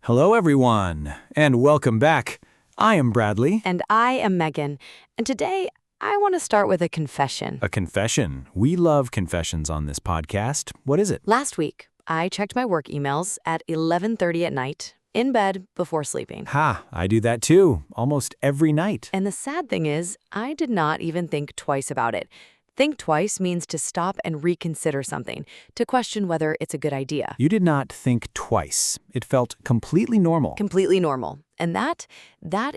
Hello, everyone, and welcome back. I am Bradley. And I am Megan. And today, I want to start with a confession. A confession. We love confessions on this podcast. What is it? Last week, I checked my work emails at 11:30 at night, in bed before sleeping. I do that too, almost every night. And the sad thing is, I did not even think twice about it. Think twice means to stop and reconsider something, to question whether it's a good idea. You did not think twice. It felt completely normal. Completely normal. And that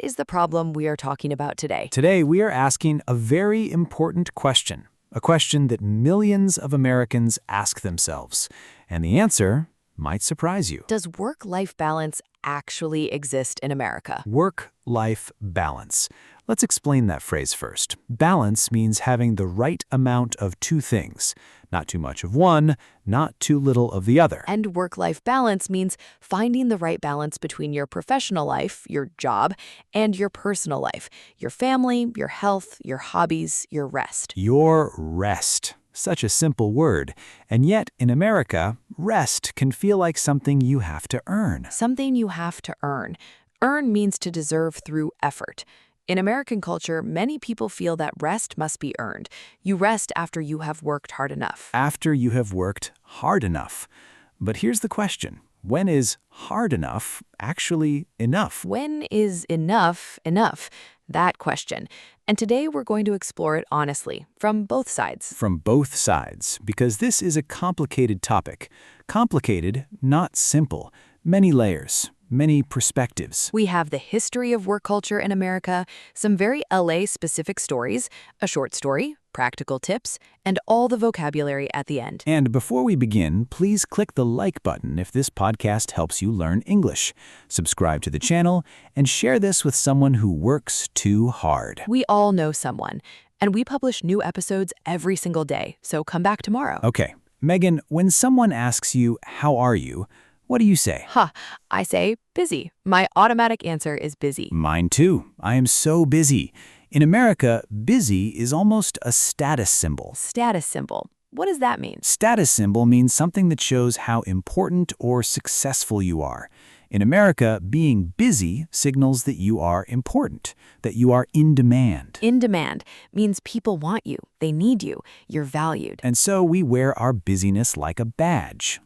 is the problem we are talking about today. Today, we are asking a very important question, a question that millions of Americans ask themselves. And the answer might surprise you. Does work-life balance actually exist in America? Work-life balance. Let's explain that phrase first. Balance means having the right amount of two things. Not too much of one, not too little of the other. And work-life balance means finding the right balance between your professional life, your job, and your personal life, your family, your health, your hobbies, your rest. Your rest. Such a simple word. And yet, in America, rest can feel like something you have to earn. Something you have to earn. Earn means to deserve through effort. In American culture, many people feel that rest must be earned. You rest after you have worked hard enough. After you have worked hard enough. But here's the question. When is hard enough actually enough? When is enough enough? That question. And today we're going to explore it honestly, from both sides. From both sides, because this is a complicated topic. Complicated, not simple. Many layers. Many perspectives. We have the history of work culture in America, some very LA-specific stories, a short story, practical tips, and all the vocabulary at the end. And before we begin, please click the like button if this podcast helps you learn English. Subscribe to the channel and share this with someone who works too hard. We all know someone, and we publish new episodes every single day, so come back tomorrow. Okay, Megan, when someone asks you, "How are you?" what do you say? I say busy. My automatic answer is busy. Mine too. I am so busy. In America, busy is almost a status symbol. Status symbol. What does that mean? Status symbol means something that shows how important or successful you are. In America, being busy signals that you are important, that you are in demand. In demand means people want you, they need you, you're valued. And so we wear our busyness like a badge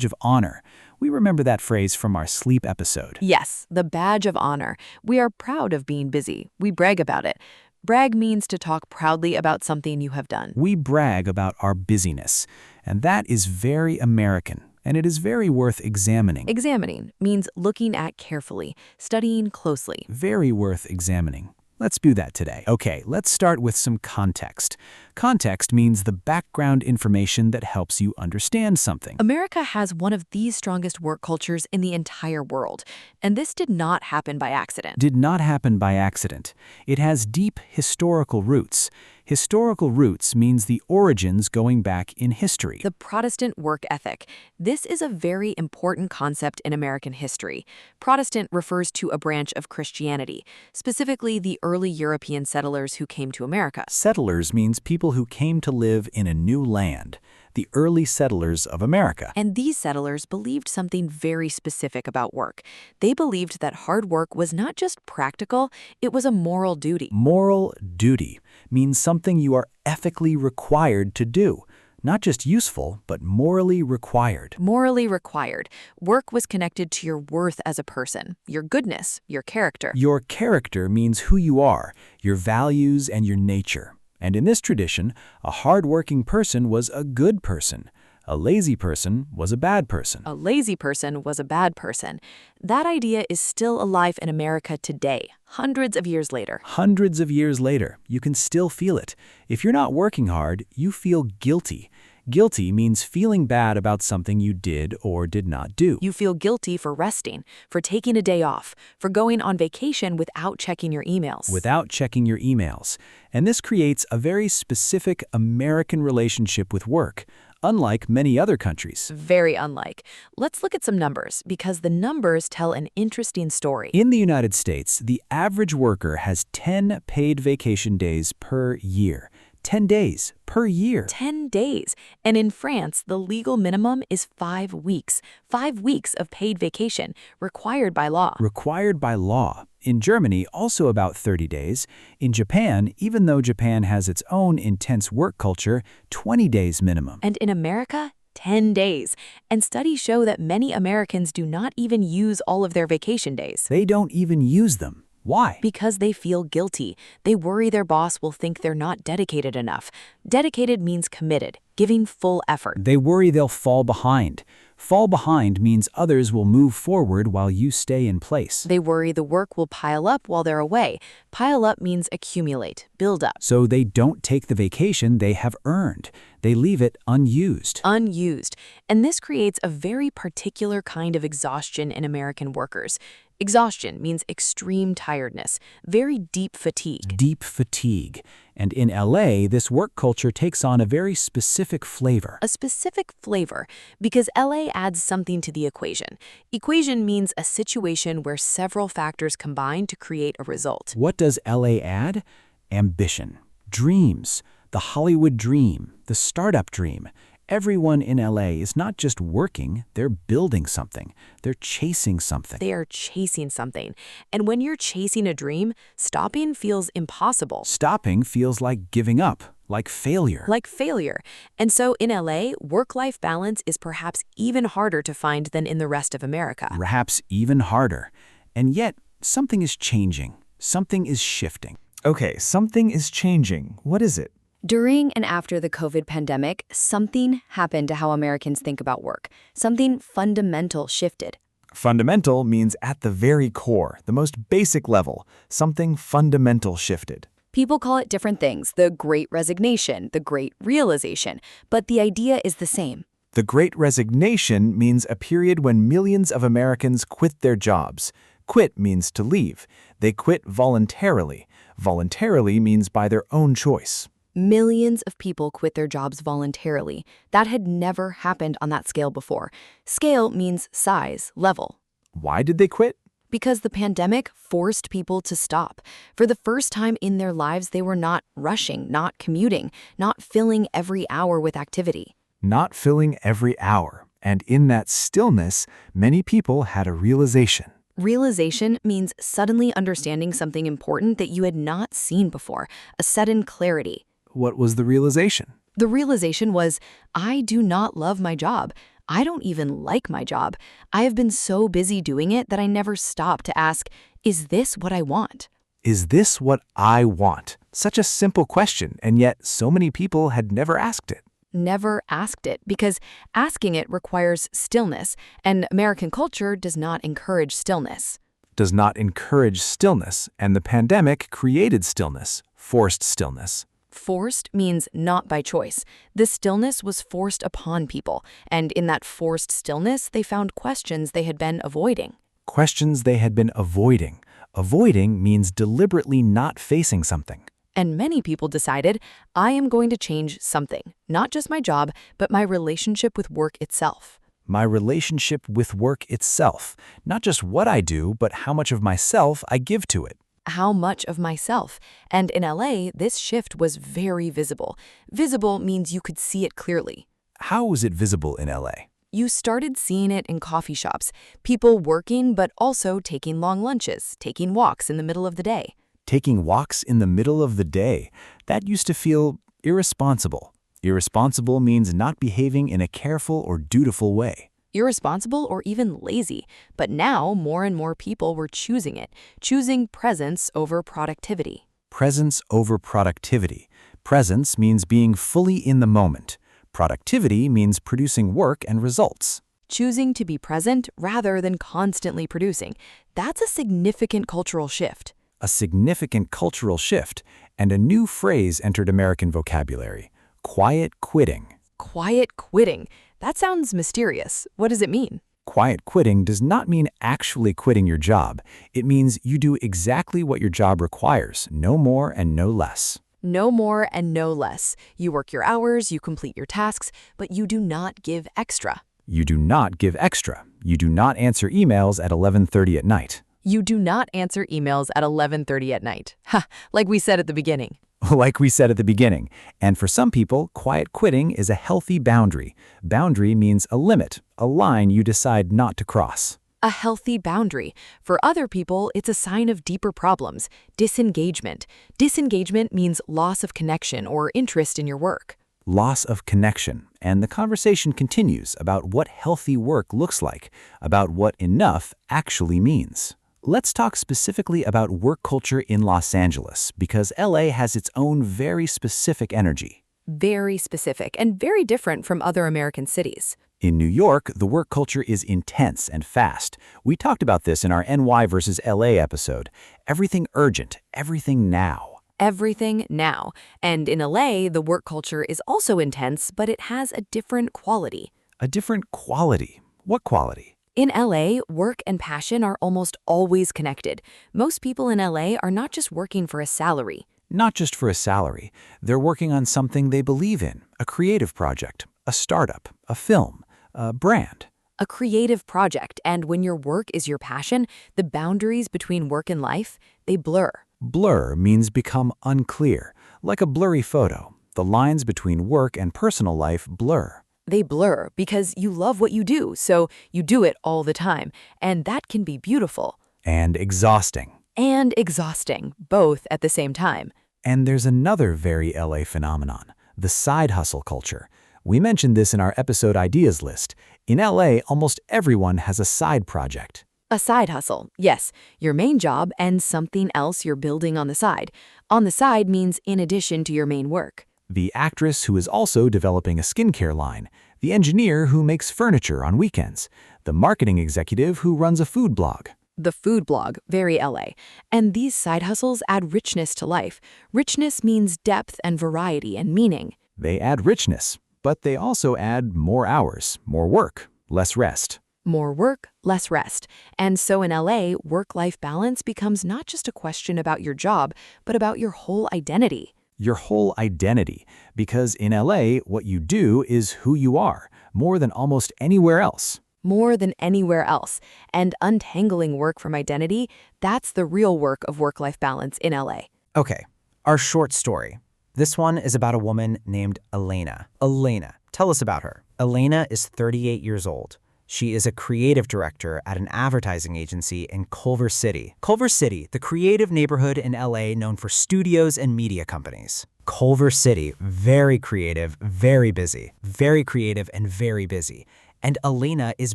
of honor. We remember that phrase from our sleep episode. Yes, the badge of honor. We are proud of being busy. We brag about it. Brag means to talk proudly about something you have done. We brag about our busyness, and that is very American. And it is very worth examining. Examining means looking at carefully, studying closely. Very worth examining. Let's do that today. Okay, let's start with some context. Context means the background information that helps you understand something. America has one of the strongest work cultures in the entire world, and this did not happen by accident. Did not happen by accident. It has deep historical roots. Historical roots means the origins going back in history. The Protestant work ethic. This is a very important concept in American history. Protestant refers to a branch of Christianity, specifically the early European settlers who came to America. Settlers means people who came to live in a new land, the early settlers of America. And these settlers believed something very specific about work. They believed that hard work was not just practical, it was a moral duty. Moral duty means something you are ethically required to do. Not just useful, but morally required. Morally required. Work was connected to your worth as a person, your goodness, your character. Your character means who you are, your values, and your nature. And in this tradition, a hard-working person was a good person. A lazy person was a bad person. A lazy person was a bad person. That idea is still alive in America today, hundreds of years later. Hundreds of years later, you can still feel it. If you're not working hard, you feel guilty. Guilty means feeling bad about something you did or did not do. You feel guilty for resting, for taking a day off, for going on vacation without checking your emails. Without checking your emails. And this creates a very specific American relationship with work, unlike many other countries. Very unlike. Let's look at some numbers, because the numbers tell an interesting story. In the United States, the average worker has 10 paid vacation days per year. 10 days per year. 10 days. And in France, the legal minimum is 5 weeks. 5 weeks of paid vacation, required by law. Required by law. In Germany, also about 30 days. In Japan, even though Japan has its own intense work culture, 20 days minimum. And in America, 10 days. And studies show that many Americans do not even use all of their vacation days. They don't even use them. Why? Because they feel guilty. They worry their boss will think they're not dedicated enough. Dedicated means committed, giving full effort. They worry they'll fall behind. Fall behind means others will move forward while you stay in place. They worry the work will pile up while they're away. Pile up means accumulate, build up. So they don't take the vacation they have earned. They leave it unused. Unused. And this creates a very particular kind of exhaustion in American workers. Exhaustion means extreme tiredness, very deep fatigue. Deep fatigue. And in LA, this work culture takes on a very specific flavor. A specific flavor, because LA adds something to the equation. Equation means a situation where several factors combine to create a result. What does LA add? Ambition, dreams, the Hollywood dream, the startup dream. Everyone in LA is not just working, they're building something. They're chasing something. They are chasing something. And when you're chasing a dream, stopping feels impossible. Stopping feels like giving up, like failure. Like failure. And so in LA, work-life balance is perhaps even harder to find than in the rest of America. Perhaps even harder. And yet, something is changing. Something is shifting. Okay, something is changing. What is it? During and after the COVID pandemic, something happened to how Americans think about work. Something fundamental shifted. Fundamental means at the very core, the most basic level. Something fundamental shifted. People call it different things, the Great Resignation, the Great Realization, but the idea is the same. The Great Resignation means a period when millions of Americans quit their jobs. Quit means to leave. They quit voluntarily. Voluntarily means by their own choice. Millions of people quit their jobs voluntarily. That had never happened on that scale before. Scale means size, level. Why did they quit? Because the pandemic forced people to stop. For the first time in their lives, they were not rushing, not commuting, not filling every hour with activity. Not filling every hour. And in that stillness, many people had a realization. Realization means suddenly understanding something important that you had not seen before, a sudden clarity. What was the realization? The realization was, I do not love my job. I don't even like my job. I have been so busy doing it that I never stopped to ask, is this what I want? Is this what I want? Such a simple question, and yet so many people had never asked it. Never asked it, because asking it requires stillness, and American culture does not encourage stillness. Does not encourage stillness, and the pandemic created stillness, forced stillness. Forced means not by choice. The stillness was forced upon people, and in that forced stillness, they found questions they had been avoiding. Questions they had been avoiding. Avoiding means deliberately not facing something. And many people decided, I am going to change something, not just my job, but my relationship with work itself. My relationship with work itself. Not just what I do, but how much of myself I give to it. How much of myself? And in LA, this shift was very visible. Visible means you could see it clearly. How was it visible in LA? You started seeing it in coffee shops, people working but also taking long lunches, taking walks in the middle of the day. Taking walks in the middle of the day. That used to feel irresponsible. Irresponsible means not behaving in a careful or dutiful way. Irresponsible or even lazy. But now, more and more people were choosing it, choosing presence over productivity. Presence over productivity. Presence means being fully in the moment. Productivity means producing work and results. Choosing to be present rather than constantly producing. That's a significant cultural shift. A significant cultural shift, and a new phrase entered American vocabulary: quiet quitting. Quiet quitting. That sounds mysterious. What does it mean? Quiet quitting does not mean actually quitting your job. It means you do exactly what your job requires, no more and no less. No more and no less. You work your hours, you complete your tasks, but you do not give extra. You do not give extra. You do not answer emails at 11:30 at night. You do not answer emails at 11:30 at night. Ha, like we said at the beginning. like we said at the beginning. And for some people, quiet quitting is a healthy boundary. Boundary means a limit, a line you decide not to cross. A healthy boundary. For other people, it's a sign of deeper problems, disengagement. Disengagement means loss of connection or interest in your work. Loss of connection. And the conversation continues about what healthy work looks like, about what enough actually means. Let's talk specifically about work culture in Los Angeles, because LA has its own very specific energy. Very specific and very different from other American cities. In New York, the work culture is intense and fast. We talked about this in our NY versus LA episode. Everything urgent, everything now. Everything now. And in LA, the work culture is also intense, but it has a different quality. A different quality. What quality? In LA, work and passion are almost always connected. Most people in LA are not just working for a salary. Not just for a salary. They're working on something they believe in, a creative project, a startup, a film, a brand. A creative project, and when your work is your passion, the boundaries between work and life, they blur. Blur means become unclear, like a blurry photo. The lines between work and personal life blur. They blur because you love what you do, so you do it all the time, and that can be beautiful. And exhausting. And exhausting, both at the same time. And there's another very LA phenomenon, the side hustle culture. We mentioned this in our episode ideas list. In LA, almost everyone has a side project. A side hustle, yes, your main job and something else you're building on the side. On the side means in addition to your main work. The actress who is also developing a skincare line, the engineer who makes furniture on weekends, the marketing executive who runs a food blog. The food blog, very LA. And these side hustles add richness to life. Richness means depth and variety and meaning. They add richness, but they also add more hours, more work, less rest. More work, less rest. And so in LA, work-life balance becomes not just a question about your job, but about your whole identity. Your whole identity, because in LA, what you do is who you are, more than almost anywhere else. More than anywhere else. And untangling work from identity, that's the real work of work-life balance in LA. Okay, our short story. This one is about a woman named Elena. Elena, tell us about her. Elena is 38 years old. She is a creative director at an advertising agency in Culver City. Culver City, the creative neighborhood in LA known for studios and media companies. Culver City, very creative, very busy. Very creative and very busy. And Elena is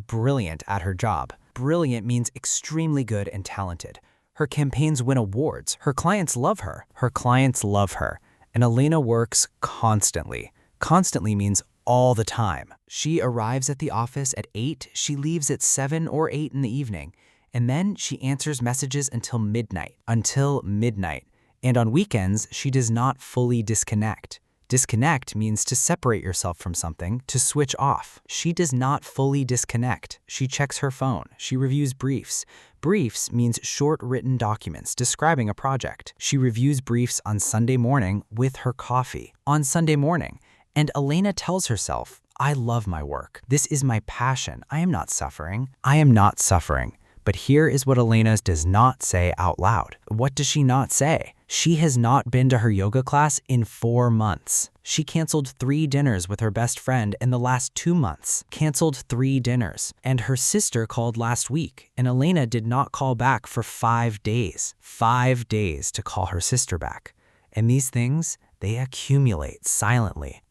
brilliant at her job. Brilliant means extremely good and talented. Her campaigns win awards. Her clients love her. Her clients love her. And Elena works constantly. Constantly means all the time. She arrives at the office at 8, she leaves at 7 or 8 in the evening, and then she answers messages until midnight. Until midnight. And on weekends, she does not fully disconnect. Disconnect means to separate yourself from something, to switch off. She does not fully disconnect. She checks her phone. She reviews briefs. Briefs means short written documents describing a project. She reviews briefs on Sunday morning with her coffee. On Sunday morning. And Elena tells herself, I love my work. This is my passion. I am not suffering. I am not suffering. But here is what Elena does not say out loud. What does she not say? She has not been to her yoga class in 4 months. She canceled 3 dinners with her best friend in the last 2 months. Canceled 3 dinners. And her sister called last week, and Elena did not call back for 5 days. 5 days to call her sister back. And these things, they accumulate silently,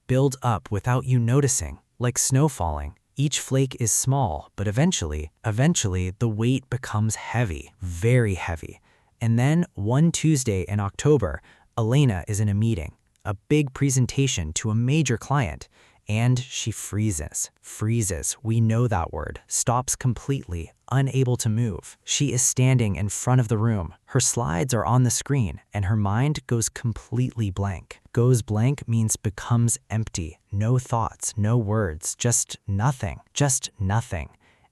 build up without you noticing, like snow falling. Each flake is small, but eventually, the weight becomes heavy, very heavy. And then one Tuesday in October, Elena is in a meeting, a big presentation to a major client, and she freezes. Freezes, we know that word. Stops completely, unable to move. She is standing in front of the room. Her slides are on the screen, and her mind goes completely blank. Goes blank means becomes empty. No thoughts, no words, just nothing. Just nothing.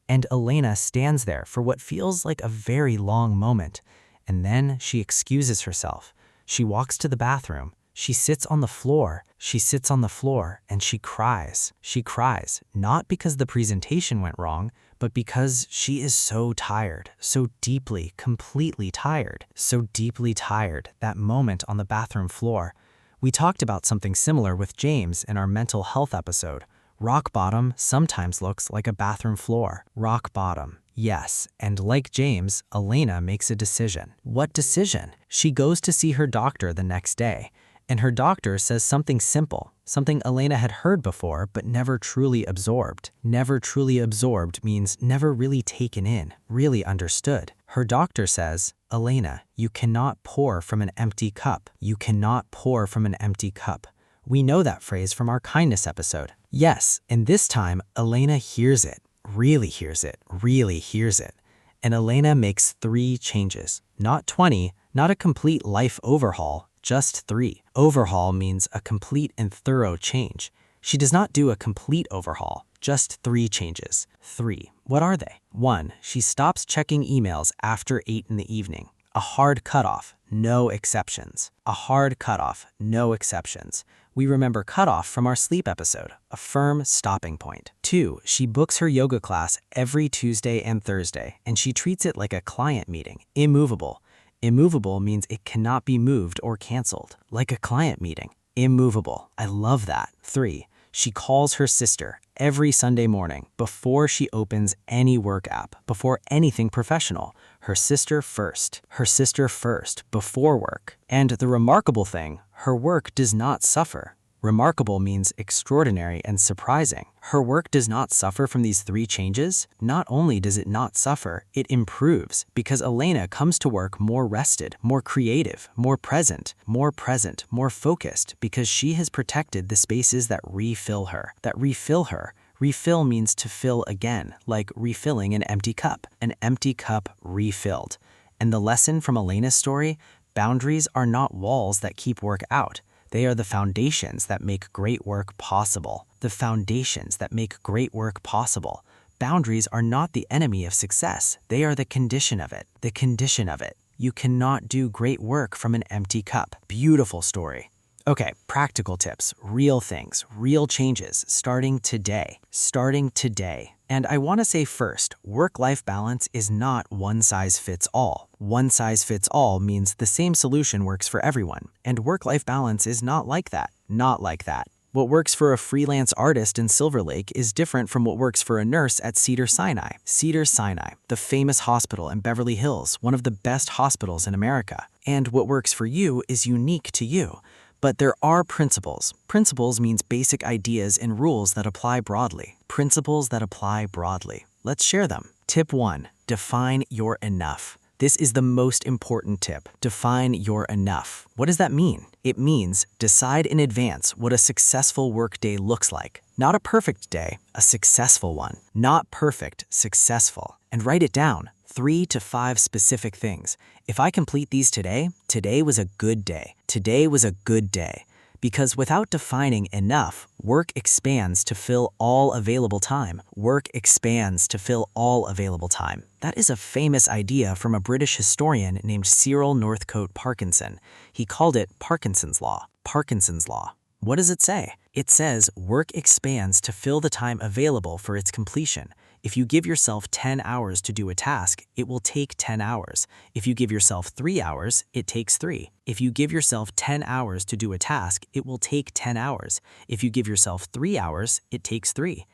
And Elena stands there for what feels like a very long moment. And then she excuses herself. She walks to the bathroom. She sits on the floor. She sits on the floor and she cries. She cries, not because the presentation went wrong, but because she is so tired, so deeply, completely tired, so deeply tired. That moment on the bathroom floor. We talked about something similar with James in our mental health episode. Rock bottom sometimes looks like a bathroom floor. Rock bottom. Yes, and like James, Elena makes a decision. What decision? She goes to see her doctor the next day, and her doctor says something simple, something Elena had heard before but never truly absorbed. Never truly absorbed means never really taken in, really understood. Her doctor says, Elena, you cannot pour from an empty cup. You cannot pour from an empty cup. We know that phrase from our kindness episode. Yes, and this time, Elena hears it, really hears it, really hears it. And Elena makes 3 changes. Not 20, not a complete life overhaul, just 3. Overhaul means a complete and thorough change. She does not do a complete overhaul, just 3 changes. 3. What are they? 1. She stops checking emails after 8 in the evening. A hard cutoff, no exceptions. A hard cutoff, no exceptions. We remember cutoff from our sleep episode, a firm stopping point. 2. She books her yoga class every Tuesday and Thursday, and she treats it like a client meeting, immovable. Immovable means it cannot be moved or canceled, like a client meeting. Immovable. I love that. 3. She calls her sister every Sunday morning before she opens any work app, before anything professional. Her sister first. Her sister first, before work. And the remarkable thing, her work does not suffer. Remarkable means extraordinary and surprising. Her work does not suffer from these 3 changes. Not only does it not suffer, it improves because Elena comes to work more rested, more creative, more present, more focused because she has protected the spaces that refill her, Refill means to fill again, like refilling an empty cup refilled. And the lesson from Elena's story, boundaries are not walls that keep work out. They are the foundations that make great work possible. The foundations that make great work possible. Boundaries are not the enemy of success. They are the condition of it. The condition of it. You cannot do great work from an empty cup. Beautiful story. Okay, practical tips, real things, real changes, starting today. Starting today. And I want to say first, work-life balance is not one size fits all. One size fits all means the same solution works for everyone, and work-life balance is not like that. Not like that. What works for a freelance artist in Silver Lake is different from what works for a nurse at Cedars-Sinai. Cedars-Sinai, the famous hospital in Beverly Hills, one of the best hospitals in America. And what works for you is unique to you. But there are principles. Principles means basic ideas and rules that apply broadly. Principles that apply broadly. Let's share them. Tip 1. Define your enough. This is the most important tip. Define your enough. What does that mean? It means decide in advance what a successful workday looks like. Not a perfect day, a successful one. Not perfect, successful. And write it down. 3 to 5 specific things. If I complete these today, today was a good day. Today was a good day. Because without defining enough, work expands to fill all available time. Work expands to fill all available time. That is a famous idea from a British historian named Cyril Northcote Parkinson. He called it Parkinson's Law. Parkinson's Law. What does it say? It says work expands to fill the time available for its completion. If you give yourself 10 hours to do a task, it will take 10 hours. If you give yourself 3 hours, it takes 3. If you give yourself 10 hours to do a task, it will take 10 hours. If you give yourself 3 hours, it takes 3.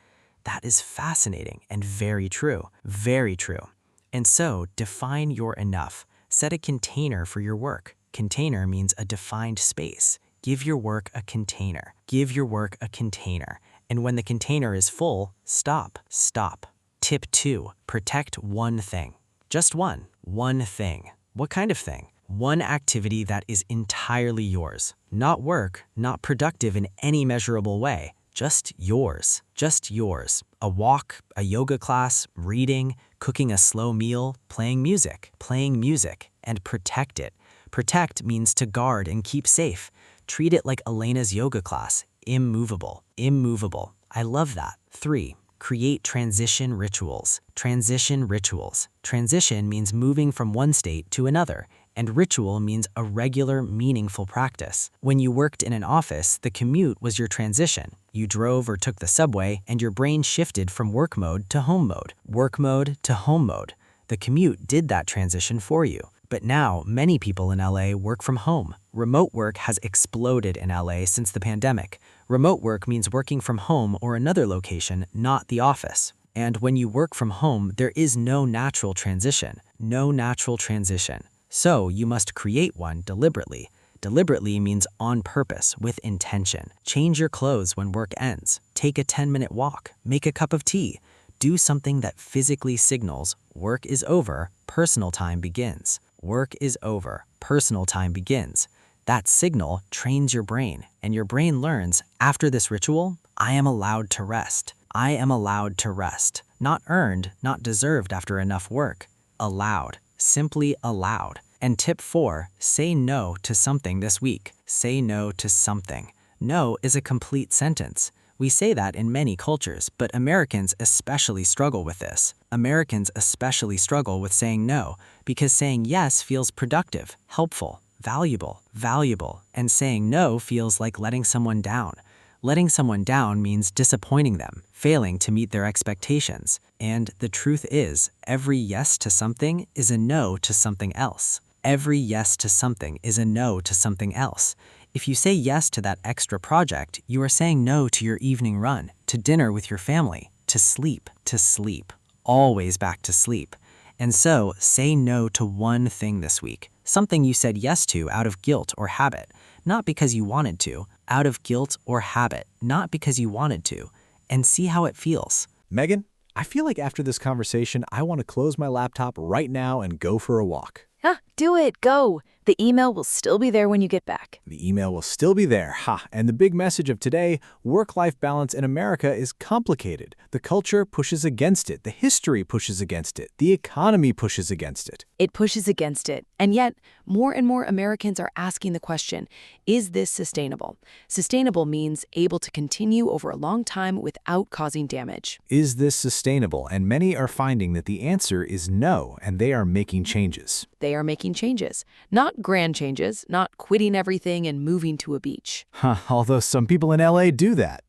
That is fascinating and very true. Very true. And so, define your enough. Set a container for your work. Container means a defined space. Give your work a container. Give your work a container. And when the container is full, stop. Stop. Tip 2. Protect one thing. Just one. One thing. What kind of thing? One activity that is entirely yours. Not work, not productive in any measurable way. Just yours. Just yours. A walk, a yoga class, reading, cooking a slow meal, playing music. Playing music. And protect it. Protect means to guard and keep safe. Treat it like Elena's yoga class. Immovable. Immovable. I love that. 3. Create transition rituals. Transition rituals. Transition means moving from one state to another. And ritual means a regular, meaningful practice. When you worked in an office, the commute was your transition. You drove or took the subway, and your brain shifted from work mode to home mode, work mode to home mode. The commute did that transition for you. But now, many people in LA work from home. Remote work has exploded in LA since the pandemic. Remote work means working from home or another location, not the office. And when you work from home, there is no natural transition. No natural transition. So you must create one deliberately. Deliberately means on purpose, with intention. Change your clothes when work ends. Take a 10-minute walk. Make a cup of tea. Do something that physically signals work is over, personal time begins. Work is over, personal time begins. That signal trains your brain, and your brain learns, after this ritual, I am allowed to rest. I am allowed to rest. Not earned, not deserved after enough work. Allowed, simply allowed. And tip 4, say no to something this week. Say no to something. No is a complete sentence. We say that in many cultures, but Americans especially struggle with this. Americans especially struggle with saying no, because saying yes feels productive, helpful, valuable, and saying no feels like letting someone down. Letting someone down means disappointing them, failing to meet their expectations. And the truth is, every yes to something is a no to something else. Every yes to something is a no to something else. If you say yes to that extra project, you are saying no to your evening run, to dinner with your family, to sleep, always back to sleep. And so, say no to one thing this week, something you said yes to out of guilt or habit, not because you wanted to, out of guilt or habit, not because you wanted to, and see how it feels. Megan, I feel like after this conversation, I want to close my laptop right now and go for a walk. Do it, go. The email will still be there when you get back. The email will still be there. And the big message of today, work-life balance in America is complicated. The culture pushes against it. The history pushes against it. The economy pushes against it. It pushes against it. And yet, more and more Americans are asking the question, is this sustainable? Sustainable means able to continue over a long time without causing damage. Is this sustainable? And many are finding that the answer is no, and they are making changes. They are making changes. Not grand changes, not quitting everything and moving to a beach. Although some people in LA do that.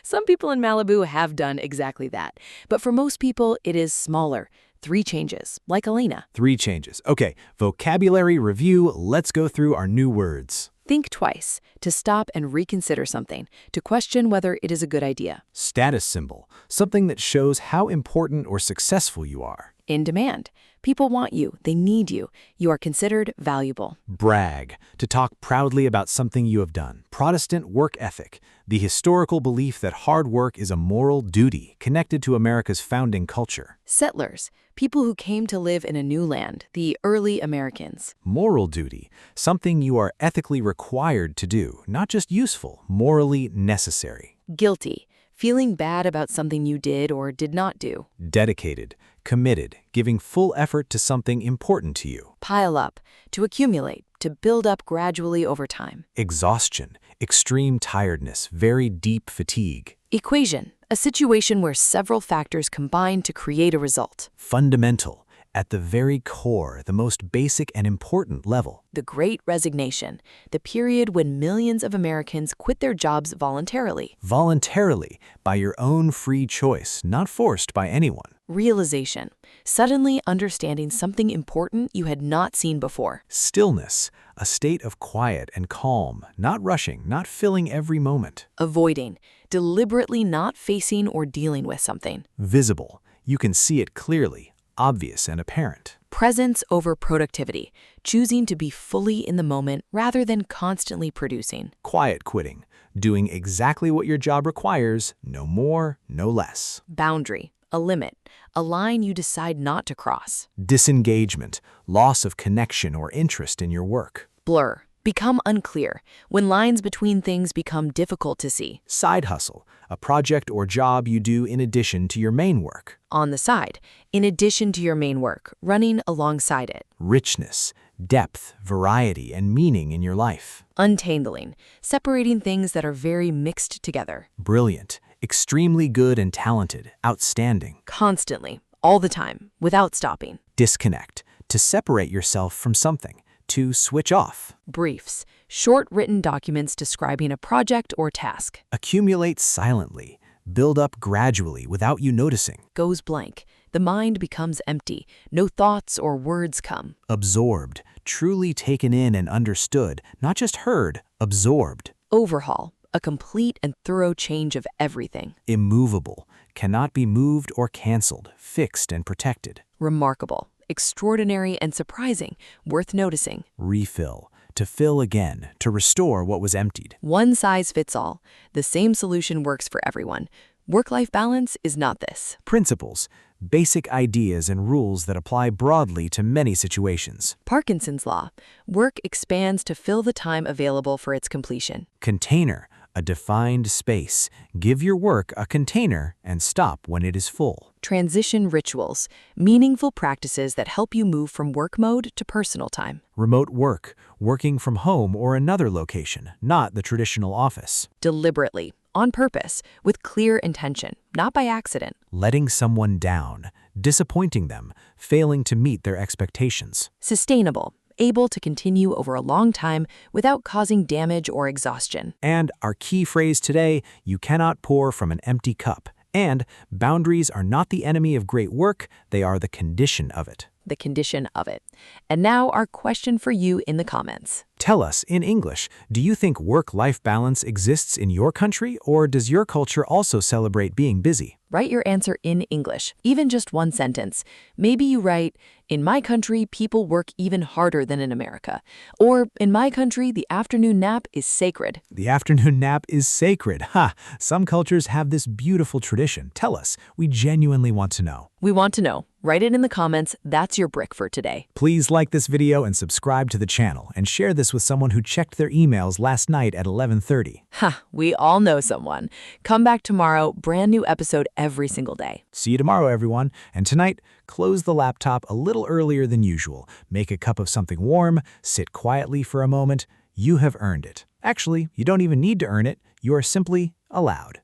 Some people in Malibu have done exactly that. But for most people, it is smaller. 3 changes, like Elena. 3 changes. Okay, vocabulary review. Let's go through our new words. Think twice, to stop and reconsider something, to question whether it is a good idea. Status symbol, something that shows how important or successful you are. In demand. People want you, they need you. You are considered valuable. Brag, to talk proudly about something you have done. Protestant work ethic, the historical belief that hard work is a moral duty connected to America's founding culture. Settlers, people who came to live in a new land, the early Americans. Moral duty, something you are ethically required to do, not just useful, morally necessary. Guilty, feeling bad about something you did or did not do. Dedicated, committed, giving full effort to something important to you. Pile up, to accumulate, to build up gradually over time. Exhaustion, extreme tiredness, very deep fatigue. Equation, a situation where several factors combine to create a result. Fundamental, at the very core, the most basic and important level. The Great Resignation, the period when millions of Americans quit their jobs voluntarily. Voluntarily, by your own free choice, not forced by anyone. Realization, suddenly understanding something important you had not seen before. Stillness, a state of quiet and calm, not rushing, not filling every moment. Avoiding, deliberately not facing or dealing with something. Visible, you can see it clearly, obvious and apparent. Presence over productivity, choosing to be fully in the moment rather than constantly producing. Quiet quitting, doing exactly what your job requires, no more, no less. Boundary, a limit, a line you decide not to cross. Disengagement, loss of connection or interest in your work. Blur, become unclear, when lines between things become difficult to see. Side hustle, a project or job you do in addition to your main work. On the side, in addition to your main work, running alongside it. Richness, depth, variety, and meaning in your life. Untangling, separating things that are very mixed together. Brilliant, extremely good and talented, outstanding. Constantly, all the time, without stopping. Disconnect, to separate yourself from something, To switch off. Briefs, short written documents describing a project or task. Accumulate silently. Build up gradually without you noticing. Goes blank. The mind becomes empty. No thoughts or words come. Absorbed. Truly taken in and understood, not just heard, absorbed. Overhaul, a complete and thorough change of everything. Immovable. Cannot be moved or canceled, fixed and protected. Remarkable, extraordinary and surprising, worth noticing. Refill. To fill again, to restore what was emptied. One size fits all. The same solution works for everyone. Work-life balance is not this. Principles. Basic ideas and rules that apply broadly to many situations. Parkinson's law. Work expands to fill the time available for its completion. Container. A defined space. Give your work a container and stop when it is full. Transition rituals. Meaningful practices that help you move from work mode to personal time. Remote work. Working from home or another location, not the traditional office. Deliberately, on purpose, with clear intention, not by accident. Letting someone down. Disappointing them. Failing to meet their expectations. Sustainable. Able to continue over a long time without causing damage or exhaustion. And our key phrase today, you cannot pour from an empty cup. And boundaries are not the enemy of great work, they are the condition of it. The condition of it. And now our question for you in the comments. Tell us, in English, do you think work-life balance exists in your country, or does your culture also celebrate being busy? Write your answer in English, even just one sentence. Maybe you write, "In my country, people work even harder than in America." Or, "In my country, the afternoon nap is sacred." The afternoon nap is sacred. Ha! Some cultures have this beautiful tradition. Tell us. We genuinely want to know. We want to know. Write it in the comments. That's your brick for today. Please like this video and subscribe to the channel, and share this with someone who checked their emails last night at 11:30. Ha, we all know someone. Come back tomorrow, brand new episode every single day. See you tomorrow, everyone. And tonight, close the laptop a little earlier than usual. Make a cup of something warm, sit quietly for a moment. You have earned it. Actually, you don't even need to earn it. You are simply allowed.